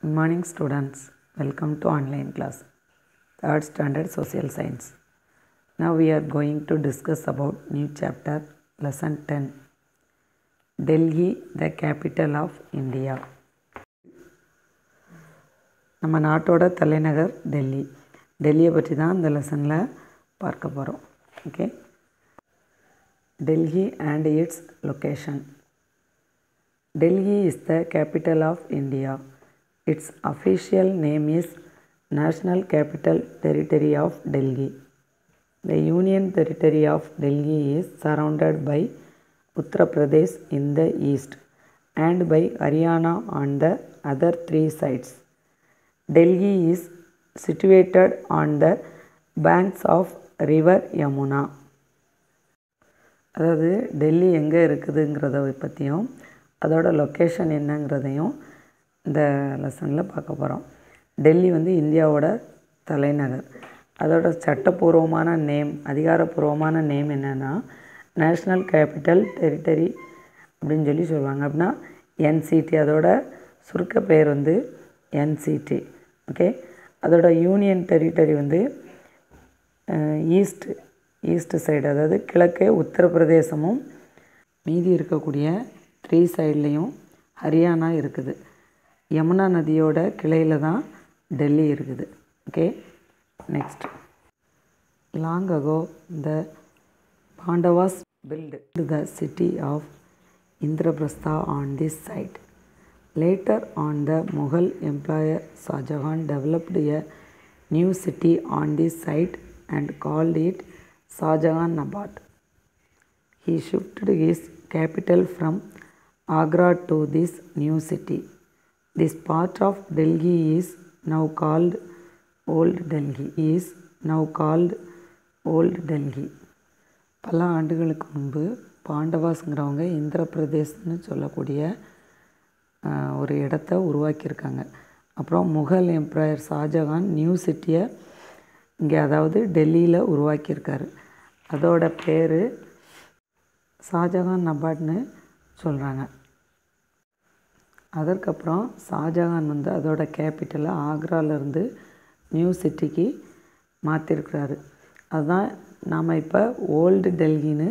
Good morning students, welcome to online class, 3rd standard social science. Now we are going to discuss about new chapter, lesson 10, Delhi, the capital of India. நம்ம நாட்டோட தலைநகர் டெல்லி. டெல்லியை பற்றி தான் இந்த லெசனில் பார்க்க போகிறோம். Okay, Delhi and its location. Delhi is the capital of India. Its official name is National Capital Territory of Delhi. The Union Territory of Delhi is surrounded by Uttar Pradesh in the east and by Haryana on the other three sides. Delhi is situated on the banks of river Yamuna. அதாவது டெல்லி எங்கே இருக்குதுங்கிறத பற்றியும் அதோட location என்னங்கிறதையும் இந்த லெசனில் பார்க்க போகிறோம். டெல்லி இந்தியாவோட தலைநகர். அதோட சட்டப்பூர்வமான நேம், அதிகாரப்பூர்வமான நேம் என்னென்னா நேஷ்னல் கேபிட்டல் டெரிட்டரி அப்படின்னு சொல்லுவாங்க. அப்படின்னா என்சிடி, அதோட சுருக்க பெயர் என்சிடி. ஓகே, அதோட யூனியன் டெரிட்டரி ஈஸ்ட் சைடு, அதாவது கிழக்கே உத்தரப்பிரதேசமும் மீதி இருக்கக்கூடிய 3 சைட்லேயும் ஹரியானா இருக்குது. யமுனா நதியோட கிளையில் தான் டெல்லி இருக்குது. Okay, next. Long ago the Pandavas built the city of Indraprastha on this site. Later on, the Mughal Emperor Shah Jahan developed a new city on this site and called it Shahjahanabad. He shifted his capital from Agra to this new city. This part of Delhi is now called Old Delhi. பல ஆண்டுகளுக்கு முன்பு பாண்டவாஸ்ங்கிறவங்க இந்திரபிரதேஷ்னு சொல்லக்கூடிய ஒரு இடத்த உருவாக்கியிருக்காங்க. அப்புறம் Mughal எம்ப்ராயர் Shahjahan new சிட்டியை இங்கே, அதாவது டெல்லியில் உருவாக்கியிருக்காரு. அதோட பேர் ஷாஜகானபாத்னு சொல்கிறாங்க. அதற்கப்புறம் ஷாஜகான் அதோட கேபிட்டலை ஆக்ராவிலேருந்து நியூ சிட்டிக்கு மாற்றிருக்கிறாரு. அதுதான் நாம் இப்போ ஓல்டு டெல்லின்னு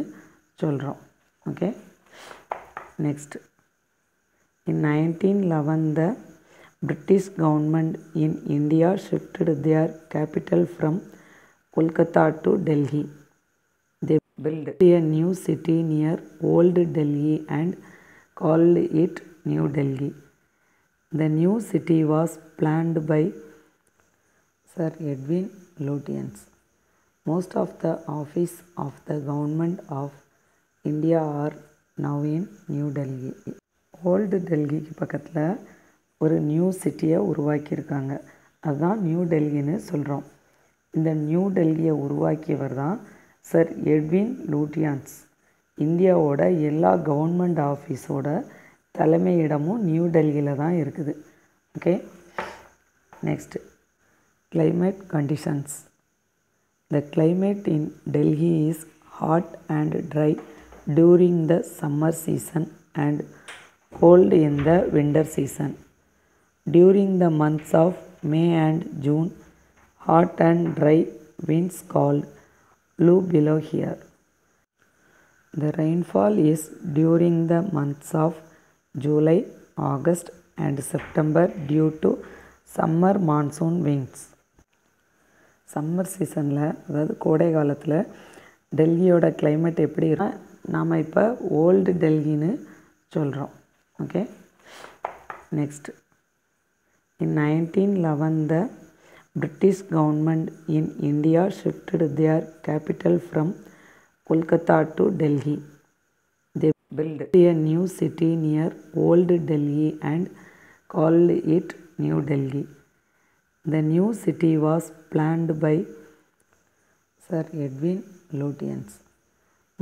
சொல்கிறோம். Okay, next. In 1911 the British government in India shifted their capital from Kolkata to Delhi. They built a new city near Old Delhi and called it New Delhi. The new city was planned by Sir Edwin Lutyens. Most of the offices of the government of India are now in New Delhi. Old டெல்லிக்கு பக்கத்தில் ஒரு new சிட்டியை உருவாக்கியிருக்காங்க. அதுதான் new டெல்லின்னு சொல்கிறோம். இந்த new டெல்லியை உருவாக்கியவர் தான் சர் எட்வின் லூட்டியன்ஸ். இந்தியாவோட எல்லா கவர்மெண்ட் ஆஃபீஸோட தலைமையிடமும் நியூ டெல்லியில் தான் இருக்குது. Okay, next. climate conditions. The climate in Delhi is hot and dry during the summer season and cold in the winter season. During the months of May and June, hot and dry winds called Lu blow here. The rainfall is during the months of July, August and September due to summer monsoon winds. Summer சீசனில், அதாவது கோடை காலத்தில் டெல்லியோட climate எப்படி இருக்கும், நாம் இப்போ old டெல்லின்னு சொல்கிறோம். Okay, next. In 1911 the British government in India shifted their capital from Kolkata to Delhi. They built a new city near Old Delhi and called it New Delhi. The new city was planned by Sir Edwin Lutyens.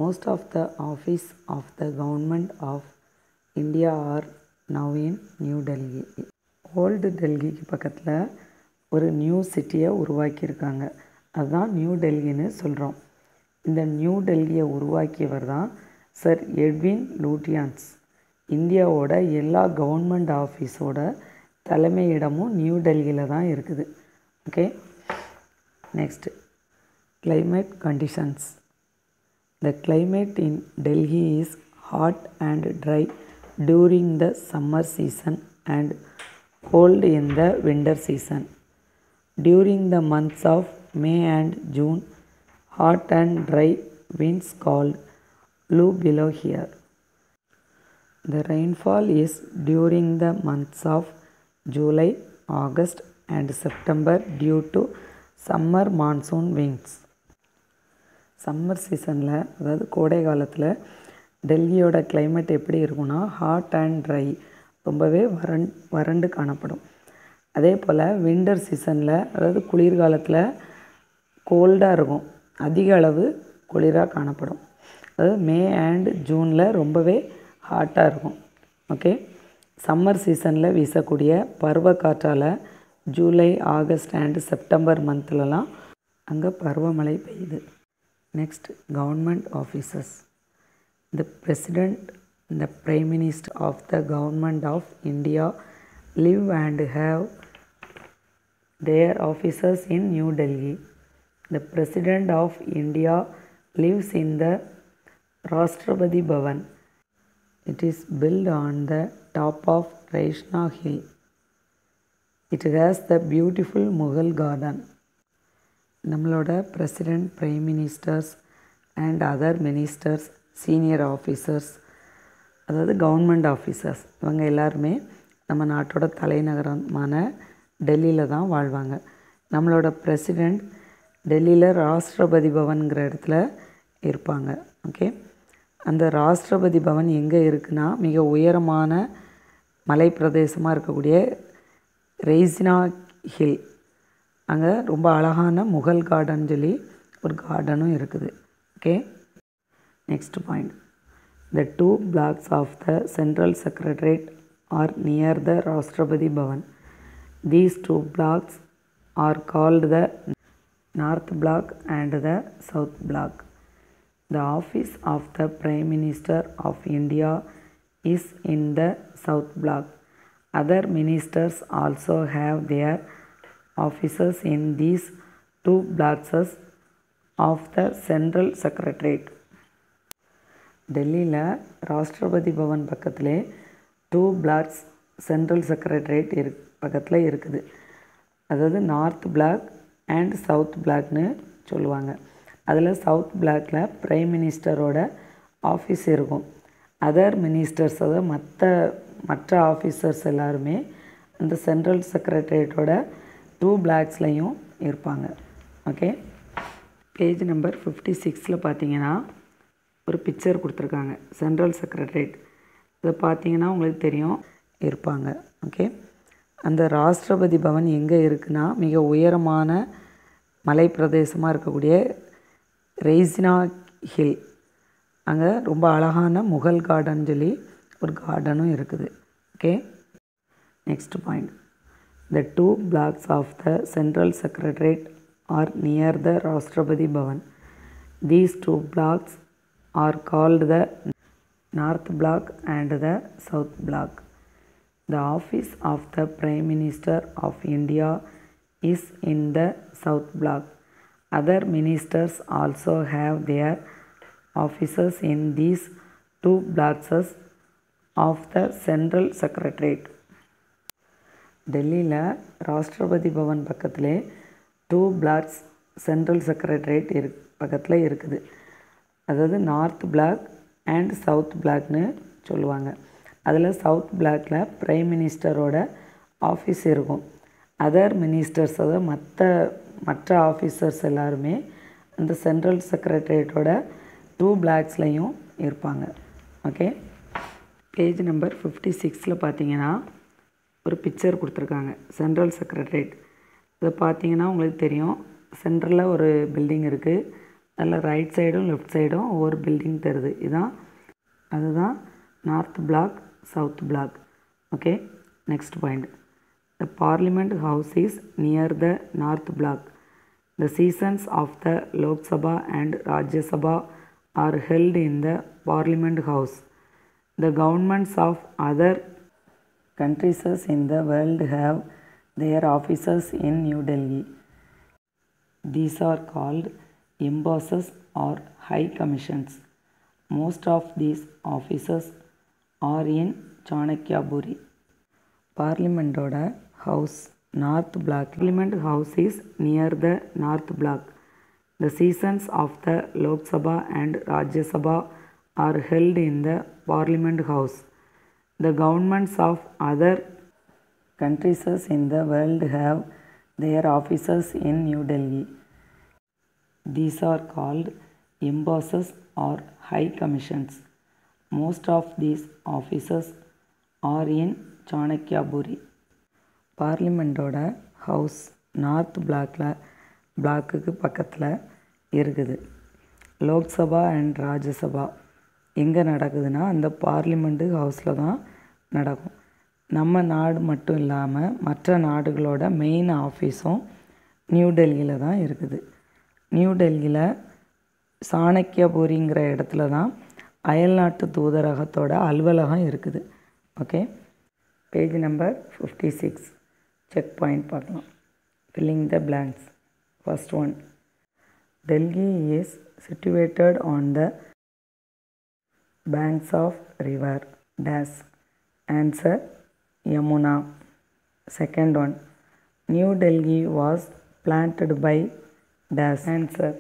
Most of the offices of the government of India are now in New Delhi. Old டெல்லிக்கு பக்கத்தில் ஒரு new சிட்டியை உருவாக்கியிருக்காங்க. அதுதான் new டெல்லின்னு சொல்கிறோம். இந்த new டெல்லியை உருவாக்கியவர் தான் சர் எட்வின் லூட்டியன்ஸ். இந்தியாவோட எல்லா கவர்மெண்ட் ஆஃபீஸோட தலைமையிடமும் நியூ டெல்லியில் தான் இருக்குது. Okay, next climate conditions. The climate in Delhi is hot and dry during the summer season and cold in the winter season. During the months of May and June, hot and dry winds called blow below here. The rainfall is during the months of July, August and September due to summer monsoon winds. Summer சீசனில், அதாவது கோடை காலத்தில் டெல்லியோட climate எப்படி இருக்குன்னா hot and try, ரொம்பவே வறண்டு காணப்படும். அதே போல் வின்டர் சீசனில், அதாவது குளிர்காலத்தில் கோல்டாக இருக்கும், அதிக அளவு குளிராக காணப்படும். அதாவது மே அண்ட் ஜூனில் ரொம்பவே ஹாட்டாக இருக்கும். ஓகே, சம்மர் சீசனில் வீசக்கூடிய பருவ காற்றால் ஜூலை, ஆகஸ்ட் அண்ட் செப்டம்பர் மந்த்லலாம் அங்கே பருவமழை பெய்யுது. Next, government officers. The President, the Prime Minister of the Government of India live and have their offices in New Delhi. The President of India lives in the Rashtrapati Bhavan. It is built on the top of Raishna Hill. It has the beautiful Mughal garden. நம்மளோட president, prime ministers and other ministers, senior officers, அதாவது government officers, இவங்க எல்லாருமே நம்ம நாட்டோட தலைநகரமான டெல்லியில் தான் வாழ்வாங்க. நம்மளோட பிரசிடெண்ட் டெல்லியில் ராஷ்டிரபதி பவன்கிற இடத்துல இருப்பாங்க. ஓகே, அந்த ராஷ்டிரபதி பவன் எங்கே இருக்குன்னா மிக உயரமான மலை பிரதேசமாக இருக்கக்கூடிய ரெய்சினா ஹில், அங்கே ரொம்ப அழகான முகல் கார்டன் சொல்லி ஒரு கார்டனும் இருக்குது. Okay, next point. The 2 blocks of the Central Secretariat are near the Rashtrapati Bhavan. These 2 blocks are called the North Block and the South Block. The office of the Prime Minister of India is in the South Block. Other ministers also have their offices in these 2 blocks of the Central Secretariat. டெல்லியில் ராஷ்டிரபதி பவன் பக்கத்திலே 2 blocks central secretariat பக்கத்தில் இருக்குது. அதாவது north black and south பிளாக்னு சொல்லுவாங்க. அதில் south பிளாக்கில் prime மினிஸ்டரோட office இருக்கும். Other ministers, அதாவது மற்ற ஆஃபீஸர்ஸ் எல்லாருமே அந்த சென்ட்ரல் செக்ரட்டரியேட்டோட 2 பிளாக்ஸ்லையும் இருப்பாங்க. ஓகே, பேஜ் நம்பர் 56 பார்த்தீங்கன்னா ஒரு பிக்சர் கொடுத்துருக்காங்க. சென்ட்ரல் செக்ரட்டரியேட் இதை பார்த்தீங்கன்னா உங்களுக்கு தெரியும் இருப்பாங்க. ஓகே, அந்த ராஷ்டிரபதி பவன் எங்கே இருக்குன்னா மிக உயரமான மலை பிரதேசமாக இருக்கக்கூடிய ரெய்சினா ஹில், அங்கே ரொம்ப அழகான முகல் கார்டன் சொல்லி ஒரு கார்டனும் இருக்குது. Okay, next point. The 2 blocks of the Central Secretariat are near the Rashtrapati Bhavan. These 2 blocks are called the North Block and the South Block. The office of the Prime Minister of India is in the South Block. Other ministers also have their offices in these 2 blocks of the Central Secretariat. டெல்லியில் ராஷ்டிரபதி பவன் பக்கத்திலே 2 blocks central secretariat பக்கத்தில் இருக்குது. அதாவது north black and south பிளாக்னு சொல்லுவாங்க. அதில் south பிளாக்கில் prime மினிஸ்டரோட office இருக்கும். Other ministers, அதாவது மற்ற ஆஃபீஸர்ஸ் எல்லாருமே அந்த சென்ட்ரல் செக்ரட்டரியேட்டோட 2 பிளாக்ஸ்லையும் இருப்பாங்க. ஓகே, பேஜ் நம்பர் 56 பார்த்தீங்கன்னா ஒரு பிக்சர் கொடுத்துருக்காங்க. சென்ட்ரல் செக்ரட்டரியேட் இதை பார்த்தீங்கன்னா உங்களுக்கு தெரியும் சென்ட்ரலில் ஒரு பில்டிங் இருக்குது. அதில் ரைட் சைடும் லெஃப்ட் சைடும் ஒவ்வொரு பில்டிங் தருது. அதுதான் north block, south block. Okay, next point. The Parliament House is near the North Block. The sessions of the Lok Sabha and Rajya Sabha are held in the Parliament House. The governments of other countries in the world have their offices in New Delhi. These are called embassies or high commissions. Most of these offices are in Chanakyapuri. பார்லிமெண்ட்டோட house north block. Parliament house is near the north block. The sessions of the Lok Sabha and Rajya Sabha are held in the Parliament House. The governments of other countries in the world have their offices in New Delhi. These are called embassies or high commissions. Most of these offices are in Chanakyapuri. பார்லிமெண்ட்டோட house north பிளாக்குக்கு பக்கத்தில் இருக்குது. Lok Sabha and Rajya Sabha எங்கே நடக்குதுன்னா அந்த parliament ஹவுஸில் தான் நடக்கும். நம்ம நாடு மட்டும் இல்லாமல் மற்ற நாடுகளோட மெயின் ஆஃபீஸும் நியூ டெல்லியில் தான் இருக்குது. நியூ டெல்லியில் சாணக்கியபுரிங்கிற இடத்துல தான் அயல்நாட்டு தூதரகத்தோட அலுவலகம் இருக்குது. Okay, page number 56 check point பார்க்கலாம். Filling the blanks. First one, Delhi is situated on the banks of river dash. Answer, Yamuna. Second one, New Delhi was planted by dash. Answer,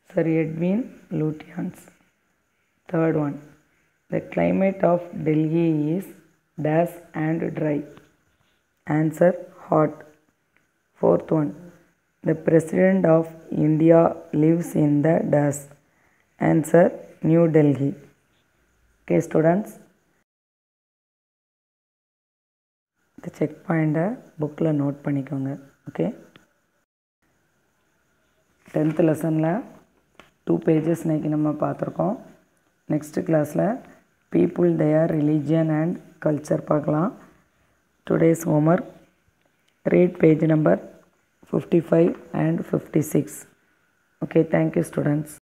Sir Edwin Lutyens. Third one, the climate of Delhi is dash and dry. Answer, hot. Fourth one, the President of India lives in the dash. Answer, New Delhi. Okay students, the check point bookல note பண்ணிக்கோங்க. Okay, 10th லெசனில் 2 pages இன்னைக்கு நம்ம பார்த்துருக்கோம். Next கிளாஸில் people their religion and culture பார்க்கலாம். Today's homework, read page number 55 and 56. Okay, thank you students.